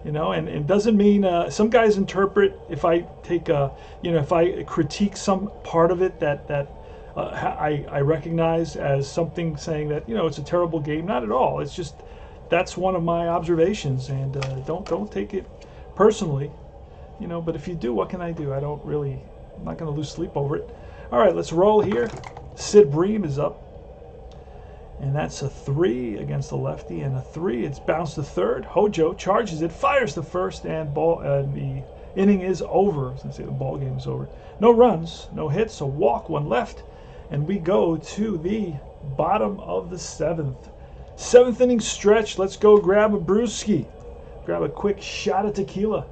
you know, and it doesn't mean some guys interpret if I take if I critique some part of it that I recognize as something saying that it's a terrible game. Not at all. It's just that's one of my observations, and don't take it personally, But if you do, what can I do? I'm not going to lose sleep over it. All right, let's roll here. Sid Bream is up. And that's a 3 against the lefty, and a 3. It's bounced to third. Ojido charges it, fires to first, and the inning is over. I was going to say the ball game is over. No runs, no hits, a walk, 1 left, and we go to the bottom of the 7th. 7th inning stretch. Let's go grab a brewski. Grab a quick shot of tequila,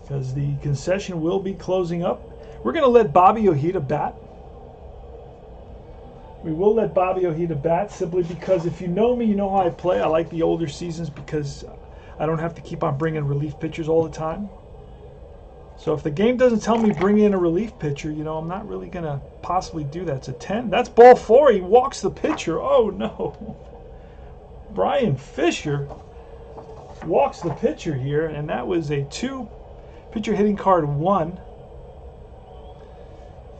because the concession will be closing up. We're going to let Bobby Ojeda bat. We will let Bobby Ojeda bat simply because if you know me, you know how I play. I like the older seasons because I don't have to keep on bringing relief pitchers all the time. So if the game doesn't tell me bring in a relief pitcher, I'm not really going to possibly do that. It's a 10. That's ball 4. He walks the pitcher. Oh, no. Brian Fisher walks the pitcher here, and that was a 2. Pitcher hitting card 1.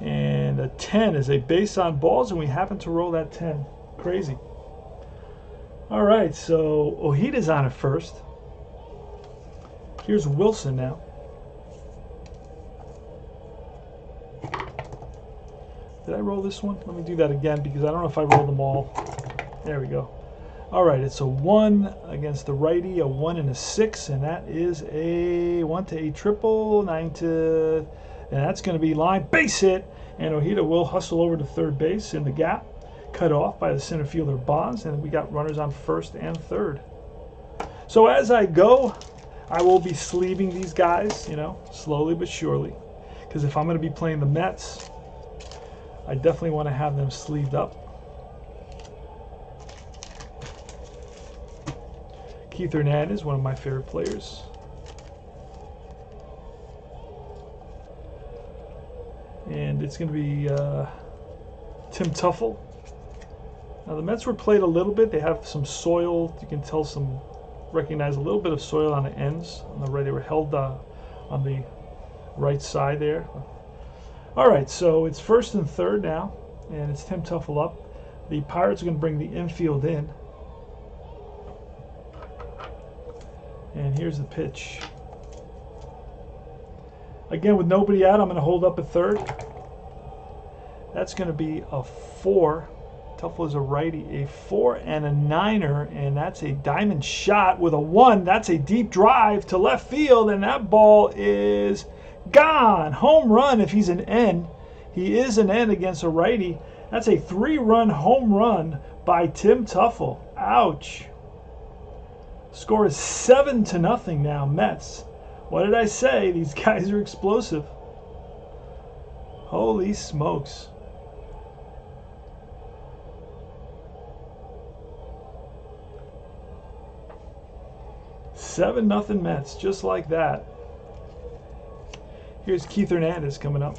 And a 10 is a base on balls, and we happen to roll that 10. Crazy. All right, so Ojida's on at first. Here's Wilson now. Did I roll this one? Let me do that again because I don't know if I rolled them all. There we go. All right, it's a 1 against the righty, a 1 and a 6, and that is a 1 to 8 triple, 9 to... And that's going to be line base hit, and Ojido will hustle over to third base in the gap, cut off by the center fielder Bonds, and we got runners on first and third. So as I go, I will be sleeving these guys, slowly but surely, because if I'm going to be playing the Mets, I definitely want to have them sleeved up. Keith Hernandez, one of my favorite players. And it's going to be Tim Tuffle. Now the Mets were played a little bit. They have some soil. You can recognize a little bit of soil on the ends. On the right, they were held on the right side there. All right, so it's first and third now, and it's Tim Tuffle up. The Pirates are going to bring the infield in. And here's the pitch. Again, with nobody out, I'm going to hold up at third. That's going to be a 4. Tuffle is a righty. A 4 and a 9er, and that's a diamond shot with a 1. That's a deep drive to left field, and that ball is gone. Home run if he's an N. He is an N against a righty. That's a 3-run home run by Tim Tuffle. Ouch. Score is 7-0 now, Mets. What did I say? These guys are explosive. Holy smokes. Seven nothing Mets, just like that. Here's Keith Hernandez coming up.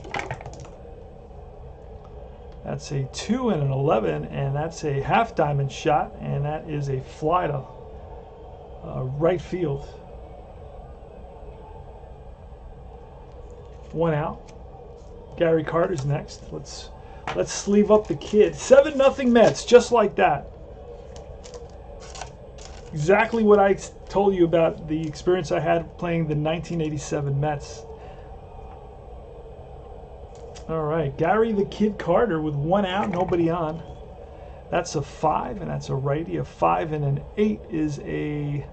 That's a 2 and an 11, and that's a half diamond shot, and that is a fly to right field. 1 out. Gary Carter's next. Let's sleeve up the kid. 7-0 Mets, just like that. Exactly what I told you about the experience I had playing the 1987 Mets. All right, Gary the Kid Carter with 1 out, nobody on. That's a 5, and that's a righty. A 5 and an 8 is a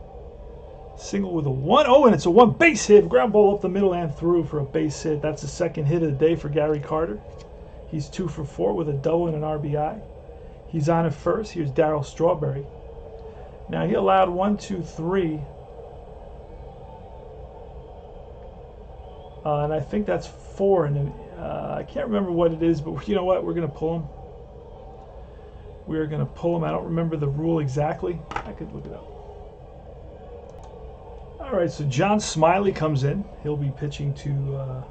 single with a 1. Oh, and it's a 1 base hit. Ground ball up the middle and through for a base hit. That's the second hit of the day for Gary Carter. He's 2 for 4 with a double and an RBI. He's on at first. Here's Darryl Strawberry. Now he allowed 1, 2, 3. And I think that's 4. And I can't remember what it is, but you know what? We're going to pull him. We're going to pull him. I don't remember the rule exactly. I could look it up. All right, so John Smiley comes in. He'll be pitching to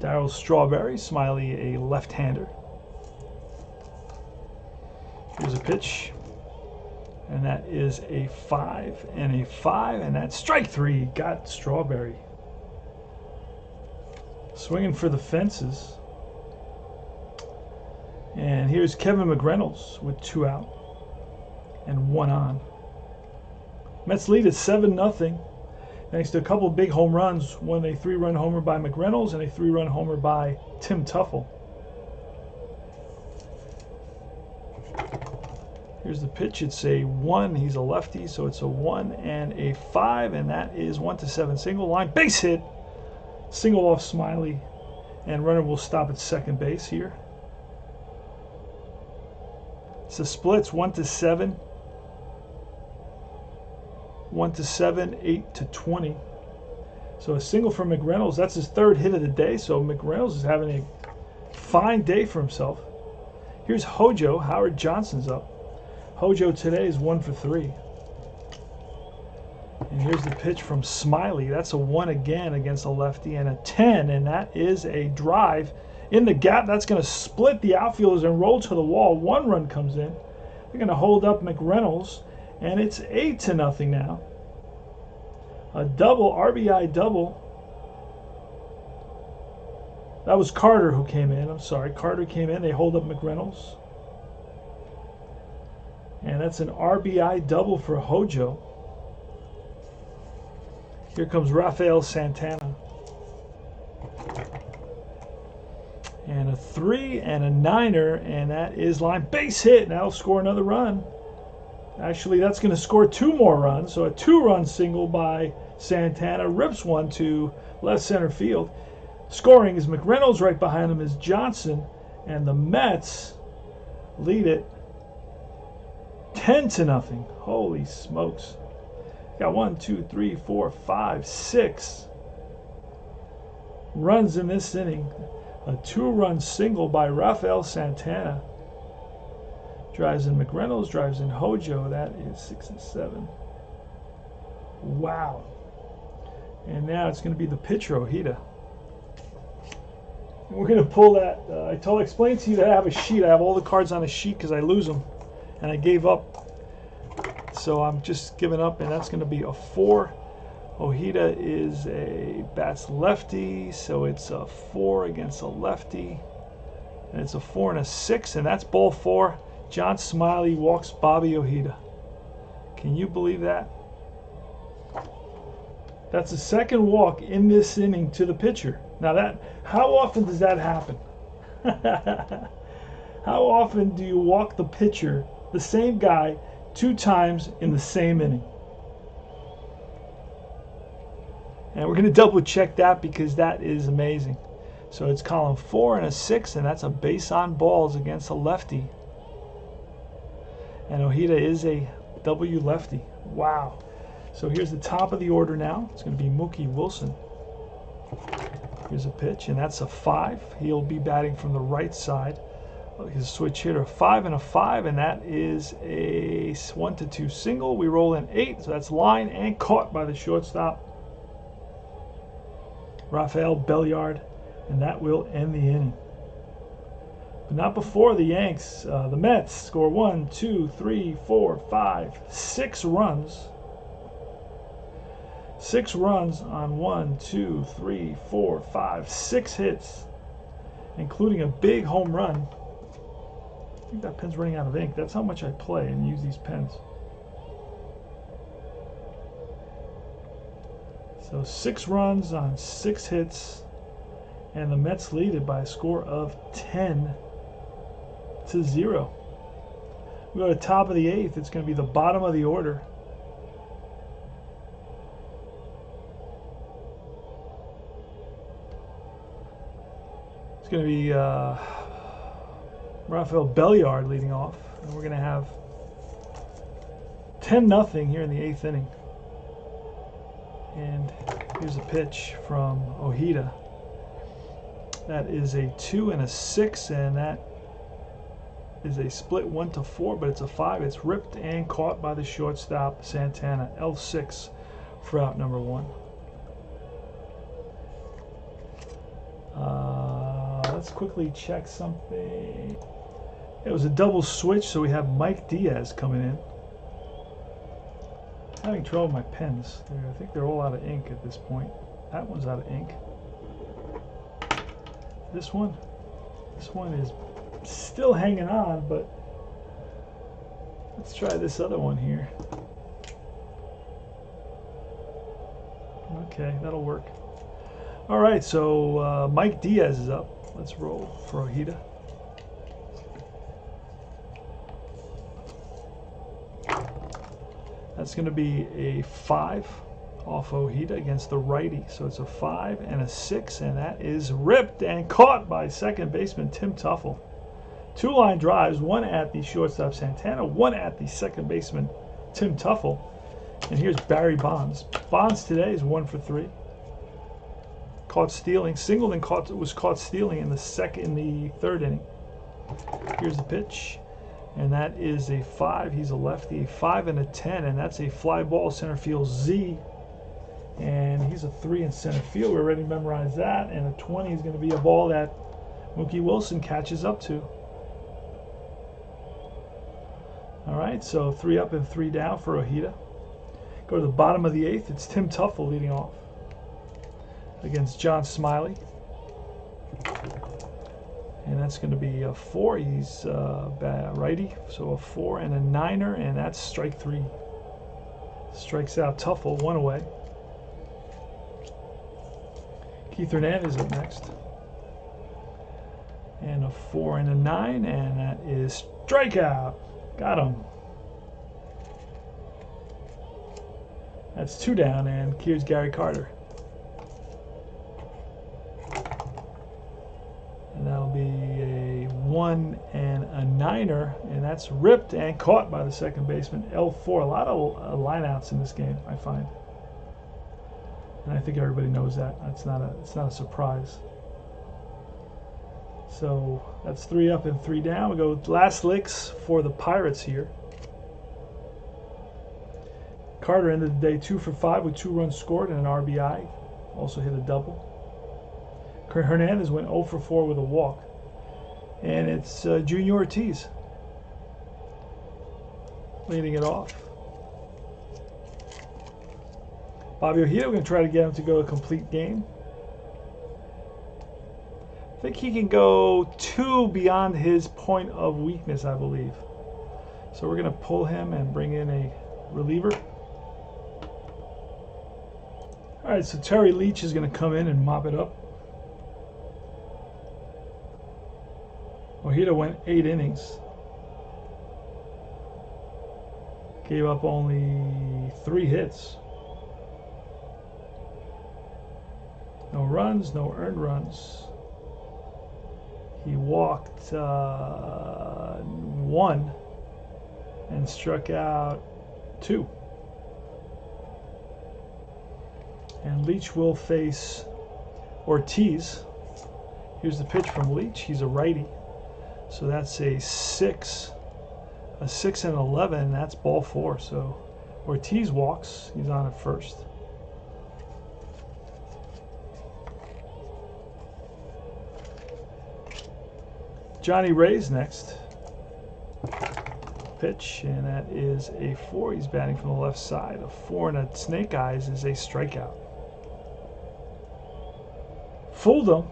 Darryl Strawberry. Smiley, a left-hander. Here's a pitch. And that is a 5 and a 5, and that's strike 3. Got Strawberry. Swinging for the fences. And here's Kevin Mcreynolds with 2 out and 1 on. Mets lead is 7-0. Thanks to a couple of big home runs. One a 3-run homer by Mcreynolds and a 3-run homer by Tim Tuffle. Here's the pitch. It's a 1. He's a lefty, so it's a 1 and a 5, and that is 1-7 single line. Base hit. Single off Smiley, and runner will stop at second base here. It's a splits 1-7. 1-7, 8-20. So a single for Mcreynolds. That's his 3rd hit of the day. So Mcreynolds is having a fine day for himself. Here's Hojo. Howard Johnson's up. Hojo today is 1 for 3. And here's the pitch from Smiley. That's a 1 again against a lefty, and a 10, and that is a drive in the gap. That's going to split the outfielders and roll to the wall. 1 run comes in. They're going to hold up Mcreynolds, and it's 8-0 now. A double, RBI double. That was Carter who came in. I'm sorry. Carter came in. They hold up Mcreynolds. And that's an RBI double for Hojo. Here comes Rafael Santana. And a 3 and a 9er, and that is line base hit. And that'll score another run. Actually, that's going to score 2 more runs. So a 2-run single by Santana rips one to left center field. Scoring is Mcreynolds. Right behind him is Johnson. And the Mets lead it 10-0. Holy smokes. Got 1, 2, 3, 4, 5, 6 runs in this inning. A 2-run single by Rafael Santana. Drives in Mcreynolds, drives in Hojo. That is 6 and 7. Wow. And now it's going to be the pitcher, Ojeda. And we're going to pull that. I explained to you that I have a sheet. I have all the cards on a sheet because I lose them. And I gave up. So I'm just giving up, and that's going to be a 4. Ojeda is a bats lefty, so it's a 4 against a lefty. And it's a 4 and a 6, and that's ball 4. John Smiley walks Bobby Ojeda. Can you believe that? That's the second walk in this inning to the pitcher. Now how often does that happen? How often do you walk the pitcher, the same guy, 2 times in the same inning? And we're going to double check that because that is amazing. So it's column 4 and a 6, and that's a base on balls against a lefty. And Ojeda is a W lefty. Wow. So here's the top of the order now. It's going to be Mookie Wilson. Here's a pitch, and that's a 5. He'll be batting from the right side. He's a switch hitter, 5 and a 5, and that is a 1-2 single. We roll in 8, so that's line and caught by the shortstop, Raphael Bellyard, and that will end the inning. But not before the Yanks. The Mets score 1, 2, 3, 4, 5, 6 runs. 6 runs on 1, 2, 3, 4, 5, 6 hits, including a big home run. I think that pen's running out of ink. That's how much I play and use these pens. So 6 runs on 6 hits, and the Mets lead it by a score of 10-0. We go to the top of the 8th. It's going to be the bottom of the order. It's going to be Raphael Bellyard leading off, and we're going to have 10-0 here in the 8th inning. And here's a pitch from Ojeda. That is a 2 and a 6, and that is a split 1-4, but it's a 5. It's ripped and caught by the shortstop Santana. L6 for out number 1. Let's quickly check something. It was a double switch, so we have Mike Diaz coming in. Having trouble with my pens. I think they're all out of ink at this point. That one's out of ink. This one is still hanging on, but let's try this other one here. Okay, that'll work. All right, so Mike Diaz is up. Let's roll for Ojeda. That's going to be a 5 off Ojeda against the righty. So it's a 5 and a 6, and that is ripped and caught by second baseman Tim Tuffle. 2 line drives, one at the shortstop Santana, one at the second baseman Tim Tuffle. And here's Barry Bonds. Bonds today is 1 for 3. Caught stealing, singled and was caught stealing in the 3rd inning. Here's the pitch, and that is a 5. He's a lefty, a 5 and a 10, and that's a fly ball center field Z. And he's a 3 in center field. We're ready to memorize that. And a 20 is going to be a ball that Mookie Wilson catches up to. All right, so 3 up and 3 down for Ojeda. Go to the bottom of the 8th. It's Tim Tuffle leading off against John Smiley. And that's going to be a 4. He's righty, so a 4 and a 9er, and that's strike 3. Strikes out Tuffle, 1 away. Keith Hernandez up next. And a 4 and a 9, and that is strikeout. Got him. That's 2 down, and here's Gary Carter. And that'll be a 1 and a 9er, and that's ripped and caught by the second baseman, L4. A lot of lineouts in this game, I find. And I think everybody knows that. It's not a surprise. So that's 3 up and 3 down. We go last licks for the Pirates here. Carter ended the day 2 for 5 with 2 runs scored and an RBI. Also hit a double. Hernandez went 0 for 4 with a walk. And it's Junior Ortiz leading it off. Bobby Ojeda, we're going to try to get him to go a complete game. I think he can go 2 beyond his point of weakness, I believe. So we're going to pull him and bring in a reliever. All right, so Terry Leech is going to come in and mop it up. Ojido went 8 innings. Gave up only 3 hits. No runs, no earned runs. He walked 1 and struck out 2. And Leech will face Ortiz. Here's the pitch from Leech. He's a righty. So that's a 6 and 11. That's ball 4. So Ortiz walks. He's on at first. Johnny Ray's next. Pitch, and that is a 4. He's batting from the left side. A 4 and a snake eyes is a strikeout. Fooled him.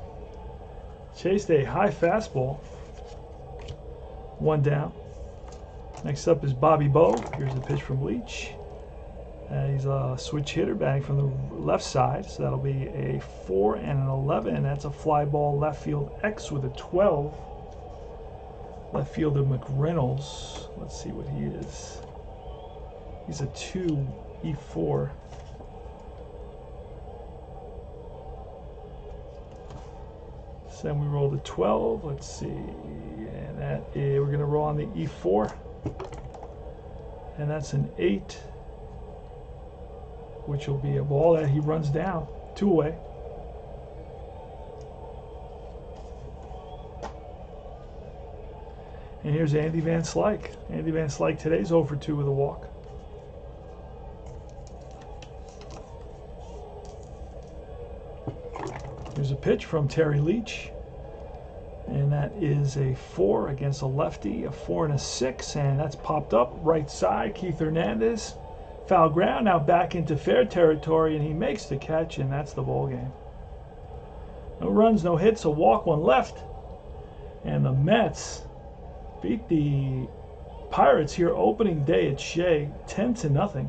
Chased a high fastball. 1 down. Next up is Bobby Bowe. Here's the pitch from Leech. He's a switch hitter batting from the left side, so that'll be a 4 and an 11. That's a fly ball left field X with a 12. Left fielder Mcreynolds. Let's see what he is. He's a 2 E4. So then we roll the 12. Let's see, and that is, we're going to roll on the E4, and that's an 8, which will be a ball that he runs down. 2 away. And here's Andy Van Slyke. Andy Van Slyke today's 0 for 2 with a walk. Here's a pitch from Terry Leech. And that is a 4 against a lefty, a 4 and a 6. And that's popped up right side. Keith Hernandez. Foul ground, now back into fair territory, and he makes the catch, and that's the ball game. No runs, no hits, a walk, 1 left. And the Mets beat the Pirates here opening day at Shea 10-0.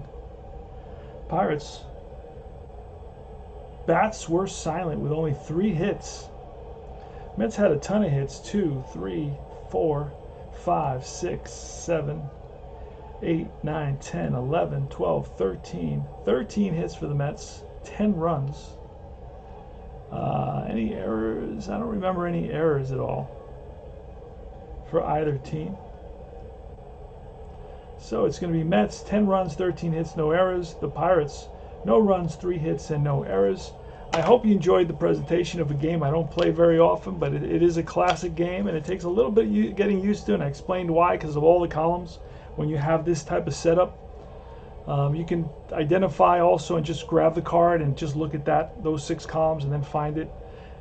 Pirates bats were silent with only 3 hits. Mets had a ton of hits. 2, 3, 4, 5, 6, 7, 8, 9, 10, 11, 12, 13. 13 hits for the Mets, 10 runs. Any errors? I don't remember any errors at all for either team. So it's going to be Mets, 10 runs, 13 hits, no errors. The Pirates, no runs, 3 hits, and no errors. I hope you enjoyed the presentation of a game I don't play very often, but it is a classic game, and it takes a little bit getting used to, and I explained why, because of all the columns. When you have this type of setup, you can identify also and just grab the card and just look at those 6 columns and then find it.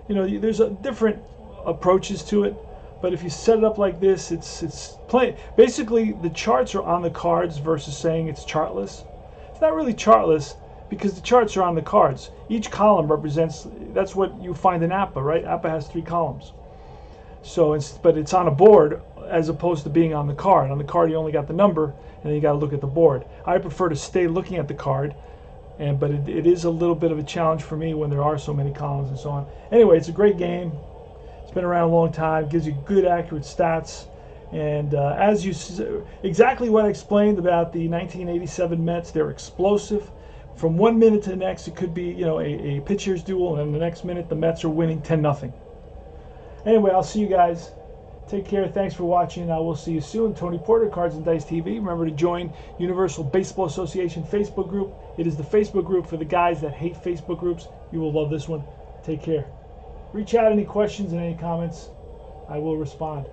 You know, there's different approaches to it. But if you set it up like this, it's basically the charts are on the cards versus saying it's chartless. It's not really chartless because the charts are on the cards. Each column represents, that's what you find in APA, right? APA has 3 columns. So but it's on a board as opposed to being on the card. On the card you only got the number and then you got to look at the board. I prefer to stay looking at the card, but it is a little bit of a challenge for me when there are so many columns and so on. Anyway, it's a great game. It's been around a long time, gives you good, accurate stats, and exactly what I explained about the 1987 Mets. They're explosive. From 1 minute to the next, it could be, you know, a pitcher's duel, and then the next minute the Mets are winning 10-0. Anyway, I'll see you guys. Take care. Thanks for watching. I will see you soon. Tony Porter, Cards and Dice TV. Remember to join Universal Baseball Association Facebook group. It is the Facebook group for the guys that hate Facebook groups. You will love this one. Take care. Reach out any questions and any comments. I will respond.